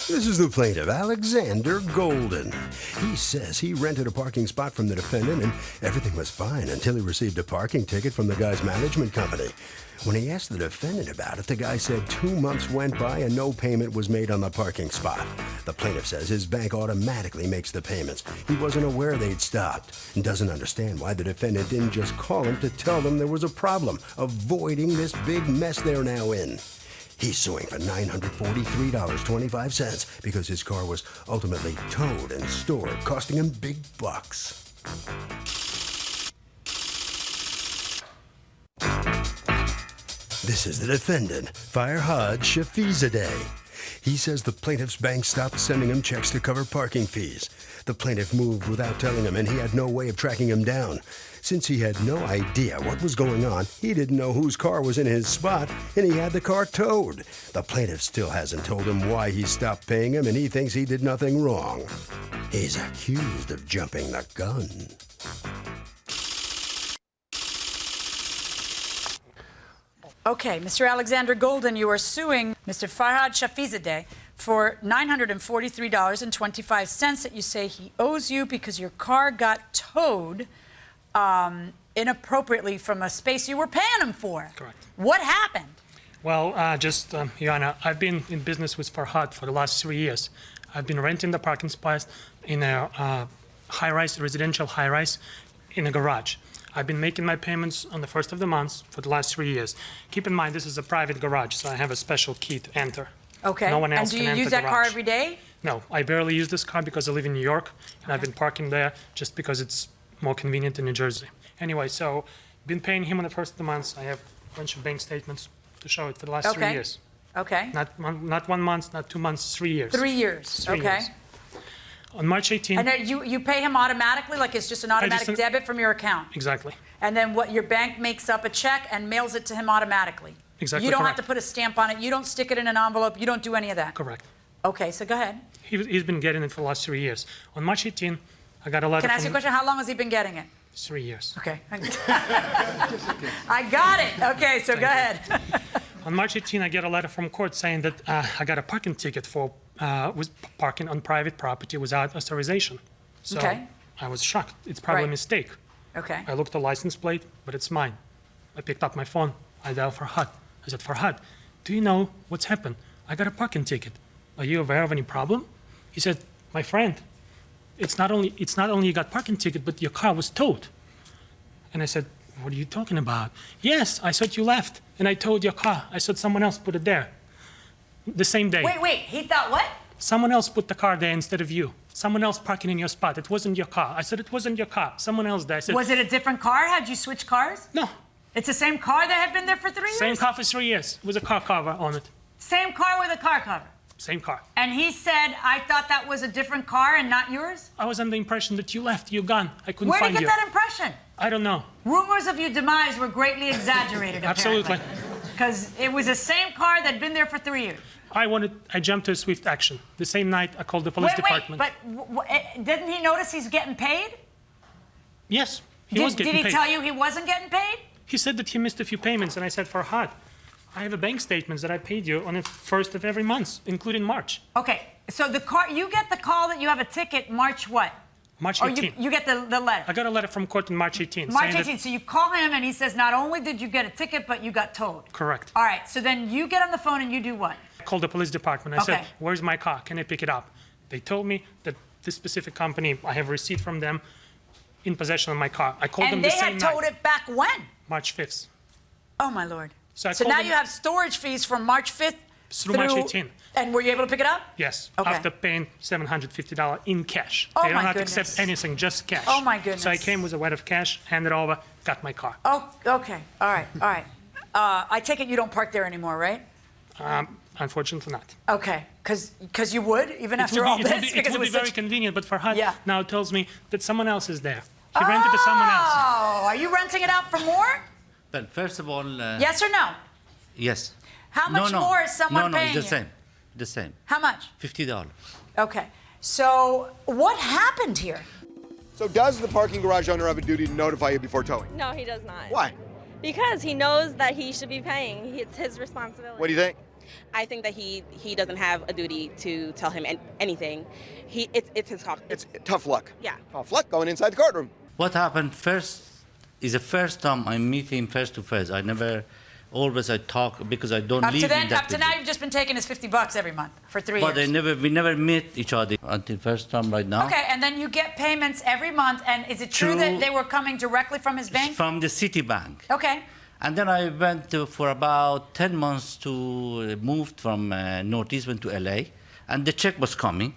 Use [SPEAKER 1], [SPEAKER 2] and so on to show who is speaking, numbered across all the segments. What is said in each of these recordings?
[SPEAKER 1] This is the plaintiff, Alexander Golden. He says he rented a parking spot from the defendant and everything was fine until he received a parking ticket from the guy's management company. When he asked the defendant about it, the guy said 2 months went by and no payment was made on the parking spot. The plaintiff says his bank automatically makes the payments. He wasn't aware they'd stopped and doesn't understand why the defendant didn't just call him to tell them there was a problem, avoiding this big mess they're now in. He's suing for $943.25 because his car was ultimately towed and stored, costing him big bucks. This is the defendant, Farhad Shafizadeh. He says the plaintiff's bank stopped sending him checks to cover parking fees. The plaintiff moved without telling him, and he had no way of tracking him down. Since he had no idea what was going on, he didn't know whose car was in his spot, and he had the car towed. The plaintiff still hasn't told him why he stopped paying him, and he thinks he did nothing wrong. He's accused of jumping the gun.
[SPEAKER 2] Okay, Mr. Alexander Golden, you are suing Mr. Farhad Shafizadeh for $943.25 that you say he owes you because your car got towed inappropriately from a space you were paying him for.
[SPEAKER 3] Correct.
[SPEAKER 2] What happened?
[SPEAKER 3] Well, Your Honor, I've been in business with Farhad for the last 3 years. I've been renting the parking spots in a high-rise, residential high-rise in a garage. I've been making my payments on the first of the month for the last 3 years. Keep in mind, this is a private garage, so I have a special key to enter.
[SPEAKER 2] Okay.
[SPEAKER 3] No one else can enter the garage.
[SPEAKER 2] And do you use that car every day?
[SPEAKER 3] No, I barely use this car because I live in New York, and I've been parking there just because it's more convenient in New Jersey. Anyway, so been paying him on the first of the month. I have a bunch of bank statements to show it for the last 3 years.
[SPEAKER 2] Okay.
[SPEAKER 3] Not 1 month, not 2 months, 3 years.
[SPEAKER 2] 3 years.
[SPEAKER 3] 3
[SPEAKER 2] okay.
[SPEAKER 3] years. On March 18th.
[SPEAKER 2] And you pay him automatically, like it's just an automatic debit from your account?
[SPEAKER 3] Exactly.
[SPEAKER 2] And then what, your bank makes up a check and mails it to him automatically?
[SPEAKER 3] Exactly.
[SPEAKER 2] You don't
[SPEAKER 3] correct.
[SPEAKER 2] have to put a stamp on it. You don't stick it in an envelope. You don't do any of that?
[SPEAKER 3] Correct.
[SPEAKER 2] Okay, so go ahead.
[SPEAKER 3] He's been getting it for the last 3 years. On March 18th, I got a letter
[SPEAKER 2] Can I ask you a question? How long has he been getting it?
[SPEAKER 3] 3 years.
[SPEAKER 2] Okay. I got it. Okay, so go ahead.
[SPEAKER 3] On March 18th, I get a letter from court saying that I got a parking ticket for parking on private property without authorization. So I was shocked. It's probably a mistake.
[SPEAKER 2] Okay.
[SPEAKER 3] I looked at the license plate, but it's mine. I picked up my phone. I dialed Farhad. I said, Farhad, do you know what's happened? I got a parking ticket. Are you aware of any problem? He said, my friend, it's not only you got parking ticket, but your car was towed. And I said, what are you talking about? Yes, I thought you left, and I towed your car. I said someone else put it there. The same day.
[SPEAKER 2] Wait, he thought what?
[SPEAKER 3] Someone else put the car there instead of you. Someone else parking in your spot. It wasn't your car. I said, it wasn't your car. Someone else there. I said,
[SPEAKER 2] was it a different car? Had you switched cars?
[SPEAKER 3] No.
[SPEAKER 2] It's the same car that had been there for 3 years?
[SPEAKER 3] Same car for 3 years. It was a car cover on it.
[SPEAKER 2] Same car with a car cover?
[SPEAKER 3] Same car.
[SPEAKER 2] And he said, I thought that was a different car and not yours?
[SPEAKER 3] I was under the impression that you left. You're gone. I couldn't
[SPEAKER 2] find you.
[SPEAKER 3] find you.
[SPEAKER 2] Where did you get that impression?
[SPEAKER 3] I don't know.
[SPEAKER 2] Rumors of your demise were greatly exaggerated,
[SPEAKER 3] Absolutely.
[SPEAKER 2] Because it was the same car that had been there for 3 years.
[SPEAKER 3] I jumped to a swift action. The same night, I called the police department.
[SPEAKER 2] But didn't he notice he's getting paid?
[SPEAKER 3] Yes, he was getting paid.
[SPEAKER 2] Did he tell you he wasn't getting paid?
[SPEAKER 3] He said that he missed a few payments, and I said, Farhad, I have a bank statement that I paid you on the first of every month, including March.
[SPEAKER 2] Okay, so you get the call that you have a ticket March what?
[SPEAKER 3] March 18th.
[SPEAKER 2] Or you get the letter?
[SPEAKER 3] I got a letter from court on March 18th.
[SPEAKER 2] March 18th, so you call him and he says not only did you get a ticket, but you got towed.
[SPEAKER 3] Correct.
[SPEAKER 2] All right, so then you get on the phone and you do what?
[SPEAKER 3] I called the police department. I said, where's my car? Can I pick it up? They told me that this specific company, I have a receipt from them in possession of my car. I called them the same night.
[SPEAKER 2] And they had towed it back when?
[SPEAKER 3] March 5th.
[SPEAKER 2] Oh, my Lord.
[SPEAKER 3] So
[SPEAKER 2] now you have storage fees from March 5th
[SPEAKER 3] through March 18th.
[SPEAKER 2] And were you able to pick it up?
[SPEAKER 3] Yes,
[SPEAKER 2] Okay.
[SPEAKER 3] after paying $750 in cash.
[SPEAKER 2] Oh,
[SPEAKER 3] they don't
[SPEAKER 2] my
[SPEAKER 3] have to
[SPEAKER 2] goodness.
[SPEAKER 3] accept anything, just cash.
[SPEAKER 2] Oh, my goodness.
[SPEAKER 3] So I came with a wad of cash, handed over, got my car.
[SPEAKER 2] Oh, okay. All right, all right. I take it you don't park there anymore, right?
[SPEAKER 3] Unfortunately not.
[SPEAKER 2] Okay, because you would, even after all this?
[SPEAKER 3] It would be very convenient, but Farhad now tells me that someone else is there. He rented to someone else.
[SPEAKER 2] Oh, are you renting it out for more?
[SPEAKER 4] Well, first of all...
[SPEAKER 2] yes or no?
[SPEAKER 4] Yes.
[SPEAKER 2] How much more is someone paying
[SPEAKER 4] it's the same. The same.
[SPEAKER 2] How much?
[SPEAKER 4] $50.
[SPEAKER 2] Okay. So what happened here?
[SPEAKER 5] So does the parking garage owner have a duty to notify you before towing?
[SPEAKER 6] No, he does not.
[SPEAKER 5] Why?
[SPEAKER 6] Because he knows that he should be paying. It's his responsibility.
[SPEAKER 5] What do you think?
[SPEAKER 6] I think that he doesn't have a duty to tell him anything. It's his call.
[SPEAKER 5] It's tough luck.
[SPEAKER 6] Yeah.
[SPEAKER 5] Tough luck going inside the courtroom.
[SPEAKER 4] What happened first is the first time I meet him face to face. I never, always I talk because I don't live in that
[SPEAKER 2] Up to now,
[SPEAKER 4] building.
[SPEAKER 2] you've just been taking his $50 every month for 3 years.
[SPEAKER 4] But we never met each other until first time right now.
[SPEAKER 2] Okay, and then you get payments every month, and is it true that they were coming directly from his bank?
[SPEAKER 4] From the Citibank.
[SPEAKER 2] Okay.
[SPEAKER 4] And then I went for about 10 months to moved from Northeast, went to LA, and the check was coming.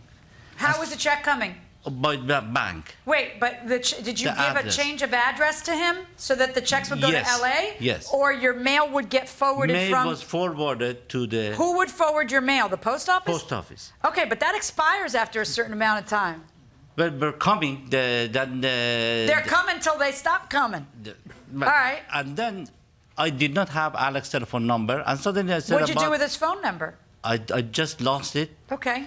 [SPEAKER 2] How was the check coming?
[SPEAKER 4] By the bank.
[SPEAKER 2] Wait, but did you
[SPEAKER 4] The
[SPEAKER 2] give
[SPEAKER 4] address.
[SPEAKER 2] a change of address to him so that the checks would go
[SPEAKER 4] Yes,
[SPEAKER 2] to LA?
[SPEAKER 4] yes.
[SPEAKER 2] Or your mail would get forwarded
[SPEAKER 4] Mail
[SPEAKER 2] from...
[SPEAKER 4] was forwarded to the
[SPEAKER 2] Who would forward your mail? The post office?
[SPEAKER 4] post office.
[SPEAKER 2] Okay, but that expires after a certain amount of time.
[SPEAKER 4] But we're coming.
[SPEAKER 2] They're coming till they stop coming. All right.
[SPEAKER 4] And then I did not have Alex's telephone number, and suddenly I said,
[SPEAKER 2] What'd you do with his phone number?
[SPEAKER 4] I just lost it,
[SPEAKER 2] Okay.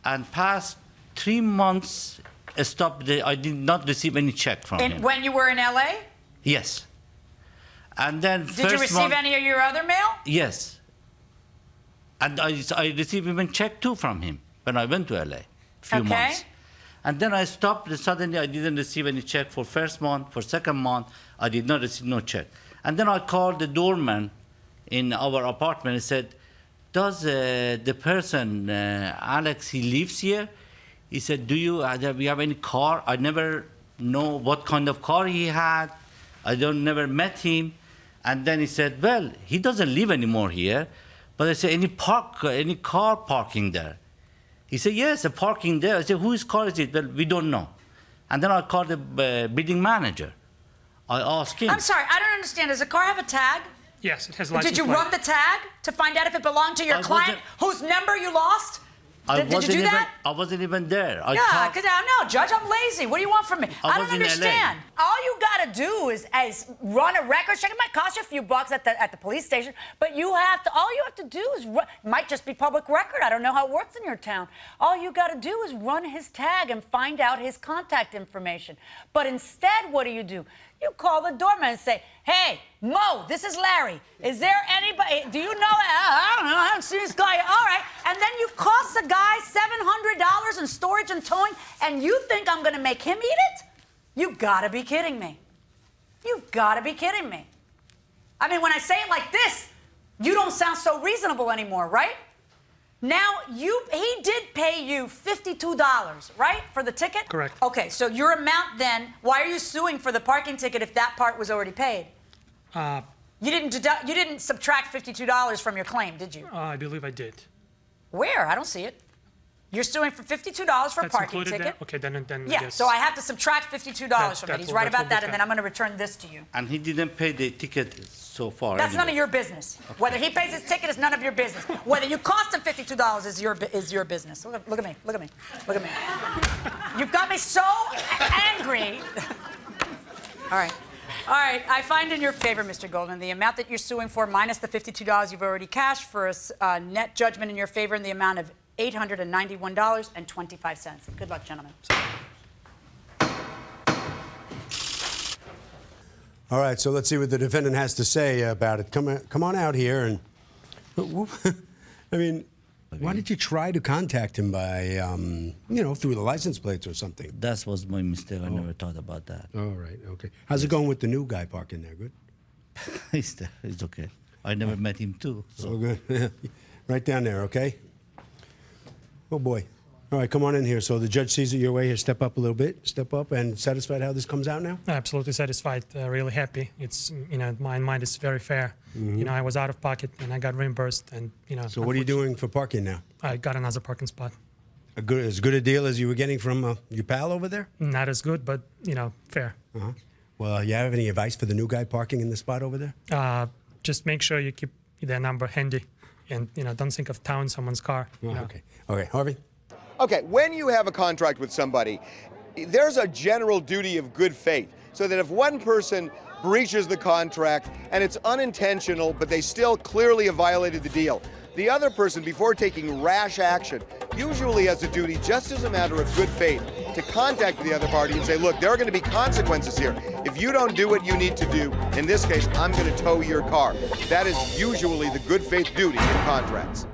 [SPEAKER 4] and past 3 months, I did not receive any check from him.
[SPEAKER 2] And when you were in LA?
[SPEAKER 4] Yes. And then
[SPEAKER 2] Did you receive any of your other mail?
[SPEAKER 4] Yes. And I received even check too from him when I went to LA, few
[SPEAKER 2] Okay.
[SPEAKER 4] months. And then I stopped, and suddenly I didn't receive any check for first month, for second month, I did not receive no check. And then I called the doorman in our apartment and said, does the person, Alex, he lives here? He said, do you have any car? I never know what kind of car he had. I never met him. And then he said, well, he doesn't live anymore here. But I said, any car parking there? He said, yes, a parking there. I said, whose car is it? Well, we don't know. And then I called the building manager. I asked him.
[SPEAKER 2] I'm sorry, I don't understand. Does a car have a tag?
[SPEAKER 3] Yes, it has license
[SPEAKER 2] Did you
[SPEAKER 3] plate.
[SPEAKER 2] run the tag to find out if it belonged to your
[SPEAKER 4] I
[SPEAKER 2] client
[SPEAKER 4] wasn't-
[SPEAKER 2] whose number you lost? Did you do that?
[SPEAKER 4] I wasn't even there.
[SPEAKER 2] Yeah, because I don't know, Judge, I'm lazy. What do you want from me? I don't
[SPEAKER 4] was in LA.
[SPEAKER 2] understand. All you gotta do is run a record check. It might cost you a few bucks at the police station, but all you have to do is run. It might just be public record. I don't know how it works in your town. All you gotta do is run his tag and find out his contact information. But instead, what do? You call the doorman and say, hey, Mo, this is Larry. Is there anybody, do you know, I don't know, I haven't seen this guy. All right. And then you cost the guy $700 in storage and towing, and you think I'm going to make him eat it? You've got to be kidding me. You've got to be kidding me. I mean, when I say it like this, you don't sound so reasonable anymore, right? Now, he did pay you $52, right, for the ticket?
[SPEAKER 3] Correct.
[SPEAKER 2] Okay, so your amount then, why are you suing for the parking ticket if that part was already paid? You didn't subtract $52 from your claim, did you?
[SPEAKER 3] I believe I did.
[SPEAKER 2] Where? I don't see it. You're suing for $52 for a
[SPEAKER 3] That's
[SPEAKER 2] parking
[SPEAKER 3] included
[SPEAKER 2] ticket.
[SPEAKER 3] there? Okay, then
[SPEAKER 2] Yeah,
[SPEAKER 3] yes.
[SPEAKER 2] so I have to subtract $52 from it.
[SPEAKER 3] that
[SPEAKER 2] He's
[SPEAKER 3] will-
[SPEAKER 2] right
[SPEAKER 3] that
[SPEAKER 2] about
[SPEAKER 3] will
[SPEAKER 2] that,
[SPEAKER 3] be
[SPEAKER 2] and then
[SPEAKER 3] fair.
[SPEAKER 2] I'm going to return this to you.
[SPEAKER 4] And he didn't pay the ticket so far.
[SPEAKER 2] That's none
[SPEAKER 4] anyway.
[SPEAKER 2] of your business. Whether he pays his ticket is none of your business. Whether you cost him $52 is your business. Look at me. Look at me. Look at me. You've got me so angry. All right. All right. I find in your favor, Mr. Golden, the amount that you're suing for minus the $52 you've already cashed for a net judgment in your favor in the amount of $891.25. Good luck, gentlemen.
[SPEAKER 1] All right, so let's see what the defendant has to say about it. Come on out here and. I mean, why did you try to contact him by, through the license plates or something?
[SPEAKER 4] That was my mistake. I never thought about that.
[SPEAKER 1] All right, okay. How's it going with the new guy parking there? Good?
[SPEAKER 4] He's there. It's okay. I never met him too. So.
[SPEAKER 1] Oh, good. Right down there, okay? Oh, boy. All right, come on in here. So the judge sees it your way here. Step up a little bit. Step up. And satisfied how this comes out now?
[SPEAKER 3] Absolutely satisfied, really happy. It's, my mind is very fair.
[SPEAKER 1] Mm-hmm.
[SPEAKER 3] I was out of pocket and I got reimbursed and,
[SPEAKER 1] So what are you doing for parking now?
[SPEAKER 3] I got another parking spot.
[SPEAKER 1] As good a deal as you were getting from your pal over there?
[SPEAKER 3] Not as good, but, fair.
[SPEAKER 1] Uh-huh. Well, you have any advice for the new guy parking in the spot over there?
[SPEAKER 3] Just make sure you keep their number handy and, don't think of towing someone's car.
[SPEAKER 1] Okay. Okay, Harvey?
[SPEAKER 5] Okay, when you have a contract with somebody, there's a general duty of good faith, so that if one person breaches the contract and it's unintentional, but they still clearly have violated the deal, the other person, before taking rash action, usually has a duty, just as a matter of good faith, to contact the other party and say, look, there are going to be consequences here. If you don't do what you need to do, in this case, I'm going to tow your car. That is usually the good faith duty in contracts.